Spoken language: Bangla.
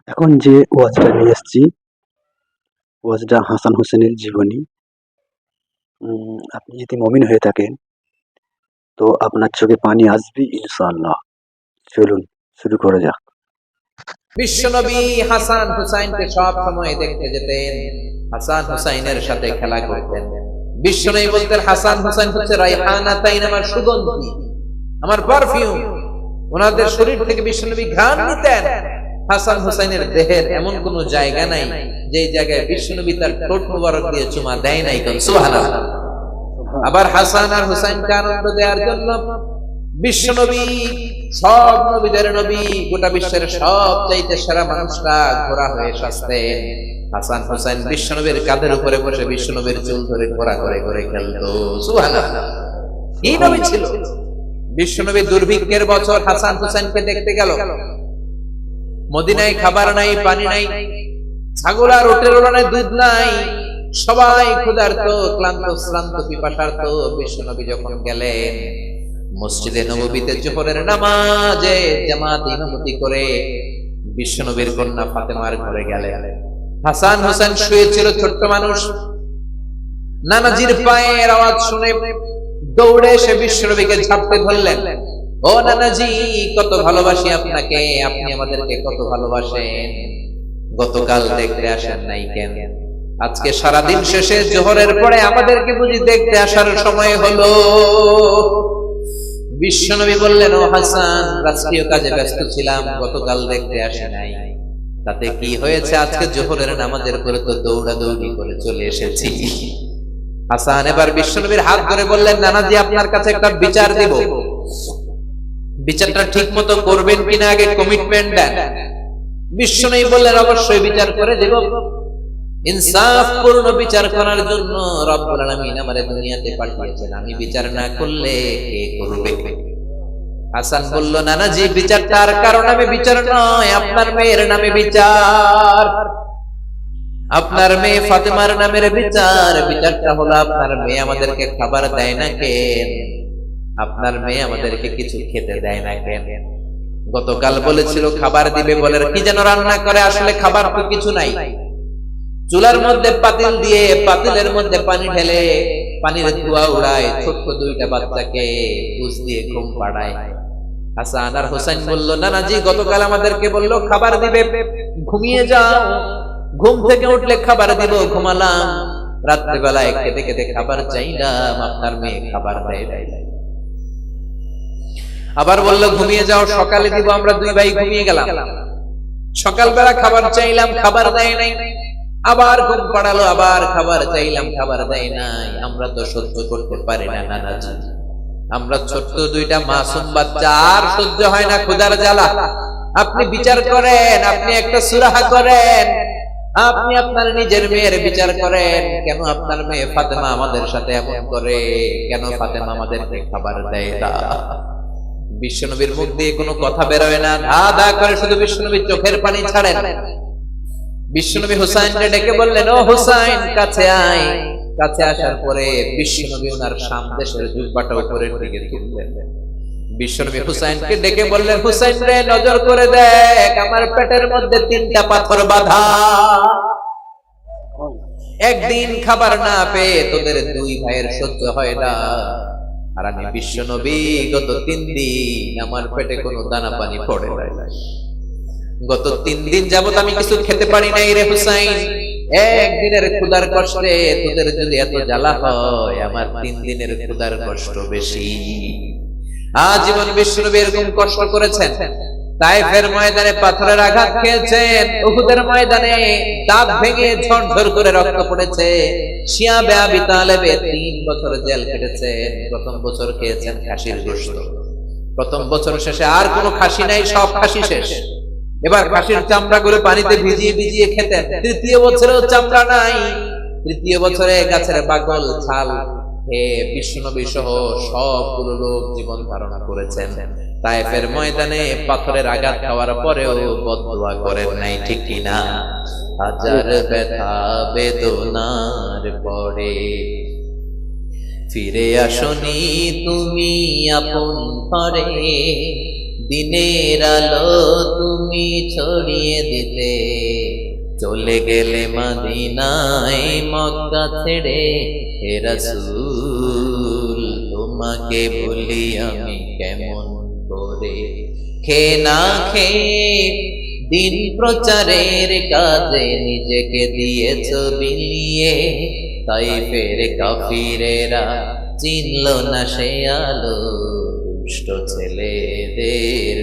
এখন যে ওয়াজটা নিয়ে এসেছি, ওয়াজটা হাসান হোসেনের জীবনী। আপনি যদি মুমিন হয়ে থাকেন, তো আপনার চোখে পানি আসবে ইনশাআল্লাহ। চলুন শুরু করা যাক। বিশ্বনবী হাসান হুসাইনকে সব সময় দেখতে যেতেন, হাসান হুসাইনের সাথে খেলা করতেন। বিশ্বনবী বলতেন, হাসান হুসাইন হচ্ছে রাইহানাতাইন, আমার সুগন্ধি, আমার পারফিউম। ওনাদের শরীর থেকে বিশ্বনবী ঘ্রাণ নিতেন। হাসান হুসাইনের দেহের এমন কোন জায়গা নাই যে জায়গায় বিশ্বনবী তার ঠোঁট মোবারক দিয়ে চুমা দেয় নাই। সুবহানাল্লাহ। আবার হাসান আর হুসাইনকে আনন্দ দেওয়ার জন্য বিশ্বনবী, সব নবীদের নবী, গোটা বিশ্বের সবচাইতে সেরা মানুষরা ঘোড়া হয়ে সাজতেন। হাসান হুসাইন বিশ্বনবীর কাঁধের উপরে বসে বিশ্বনবীর চুল ধরে ঘোড়া করে ঘুরে খেলতো। সুবহানাল্লাহ। কি নবী ছিল! বিশ্বনবী দুর্ভিক্ষের বছর হাসান হুসাইনকে দেখতে গেল। মদিনায় খাবার নাই, পানি নাই, ছাগল আর উটের ওড়ানায় দুধ নাই, সবাই ক্ষুধার্ত, ক্লান্ত, শ্রান্ত, পিপাসার্ত। বিশ্বনবী যখন গেলেন মসজিদে নববীতে জোহরের নামাজে জামাত ইমামতি করে বিশ্বনবীর কন্যা ফাতেমার ঘরে গেলেন। হাসান হোসেন শুয়েছিল, ছোট্ট মানুষ। নানাজির পায়ের আওয়াজ শুনে দৌড়ে এসে বিশ্বনবীকে ঝাপটে ধরলেন। ও নানাজি, কত ভালোবাসি আপনাকে, আপনি আমাদেরকে কত ভালোবাসেন। গতকাল দেখতে আসেন নাই কেন? আজকে সারাদিন শেষে জোহরের পরে আমাদেরকে বুঝি দেখতে আসার সময় হলো? বিশ্বনবী বললেন, ও হাসান, রাষ্ট্রীয় কাজে ব্যস্ত ছিলাম, গতকাল দেখতে আসে নাই। তাতে কি হয়েছে? আজকে জোহরের নামাজের পরে তো দৌড়াদৌড়ি করে চলে এসেছি। হাসান এবার বিশ্বনবীর হাত ধরে বললেন, নানাজি, আপনার কাছে একটা বিচার দিব, বিচারটা ঠিক মতো করবেন কিনা আগে কমিটমেন্ট দেন। বিশ্বনবী বললেন, অবশ্যই বিচার করে দেব। ইনসাফপূর্ণ বিচার করার জন্য রব্বুল আলামিন আমারে দুনিয়াতে পাঠিয়েছেন, আমি বিচার না করলে কে করবে? হাসান বলল, নানাজি, বিচারটা আর কারো নামে বিচার নয়, আপনার মেয়ের নামে বিচার, আপনার মেয়ে ফাতেমার নামের বিচার। বিচারটা হলো, আপনার মেয়ে আমাদেরকে খাবার দেয় না কেন? আপনার মেয়ে আমাদেরকে কিছু খেতে দেয় না কেন? গতকাল বলেছিল খাবার দিবে, বলে কি যেন রান্না করে, আসলে খাবার তো কিছু নাই। চুলার মধ্যে পাতিল দিয়ে পাতিলের মধ্যে পানি ঢেলে পানির ধোঁয়া উড়ায়, ছোট্ট দুইটা বাচ্চাকে বুঝ দিয়ে ঘুম পাড়ায়। হাসান আর হোসেন বলল, নানাজি, গতকাল আমাদেরকে বললো খাবার দিবে, ঘুমিয়ে যাও, ঘুম থেকে উঠলে খাবার দিব, ঘুমালাম। রাত্রেবেলায় খেতে খেতে খাবার চাইলাম, আপনার মেয়ে খাবার দেয় নাই। আবার বললো ঘুমিয়ে যাও, সকালে দিব, আমরা দুই ভাই ঘুমিয়ে গেলাম। সকালবেলা খাবার চাইলাম, খাবার দেয় নাই। আবার ঘুম পাড়ালো, আবার খাবার চাইলাম, খাবার দেয় নাই। আমরা তো সহ্য করতে পারি না নানাজি, আমরা ছোট্ট দুইটা মাসুম বাচ্চা, আর সহ্য হয় না ক্ষুধার জ্বালা। আপনি বিচার করেন, আপনি একটা সুরাহা করেন, আপনি আপনার নিজের মেয়ের বিচার করেন। কেন আপনার মেয়ে ফাতেমা আমাদের সাথে এমন করে? কেন ফাতেমা আমাদেরকে খাবার দেয় না? বিশ্বনবীর মুখ দিয়ে কোনো কথা বেরোয় না, ধা ধা করে শুধু বিশ্বনবীর চোখের পানি ছাড়েন। বিশ্বনবী হুসাইনকে ডেকে বললেন, ও হুসাইন, কাছে আয়। কাছে আসার পরে বিশ্বনবী ওনার সামদেশের জুব্বাটা উপরের দিকে তুললেন। বিশ্বনবী হুসাইনকে ডেকে বললেন, হুসাইন রে, নজর করে দেখ, আমার পেটের মধ্যে 3টা পাথর বাঁধা। একদিন খাবার না পেয়ে তোদের দুই ভাইয়ের সহ্য হয় না, আর আমি বিশ্বনবী গত 3 দিন আমার পেটে কোনো দানা পানি পড়ে নাই। গত 3 দিন যাবত আমি কিছু খেতে পারি নাই রে হুসাইন। একদিনের ক্ষুধার কষ্টে তোদের যদি এত জ্বালা হয়, আমার 3 দিনের ক্ষুধার কষ্ট বেশি। আজীবন বিশ্বনবী এরকম কষ্ট করেছেন। তায়েফের ময়দানে পাথরের আঘাত খেয়েছেন, উহুদের ময়দানে দাঁত ভেঙে ঝরঝর করে রক্ত পড়েছে। শিয়াবে আবি তালেবে 3 বছর জেল কেটেছেন। প্রথম বছর খেয়েছেন খাসির গোশত। প্রথম বছর শেষে আর কোনো খাসি নাই, সব খাসি শেষ। এবার খাসির চামড়াগুলো পানিতে ভিজিয়ে ভিজিয়ে খেতেন। তৃতীয় বছরেও চামড়া নাই। তৃতীয় বছরে গাছের বাকল ছাল খেয়ে বিশ্বনবী সহ সবগুলো লোক জীবন ধারণা করেছেন। তায়েফের ময়দানে পাথরের আঘাত খাওয়ার পরেও বদদুয়া করেন নাই, ঠিক কিনা? হাজার ব্যথা বেদনার পরে ফিরে আসনি তুমি আপন ঘরে, দিনের আলো তুমি ছড়িয়ে দিতে, চলে গেলে মদিনায় মক্কা ছেড়ে। হে রাসূল তোমাকে বলি আমি কেমন করে, খেয়ে না খেয়ে দিন প্রচারের কাজে নিজেকে দিয়েছ বিলিয়ে। তাইফের কাফিরেরা চিনল না সে আলো, দুষ্ট ছেলেদের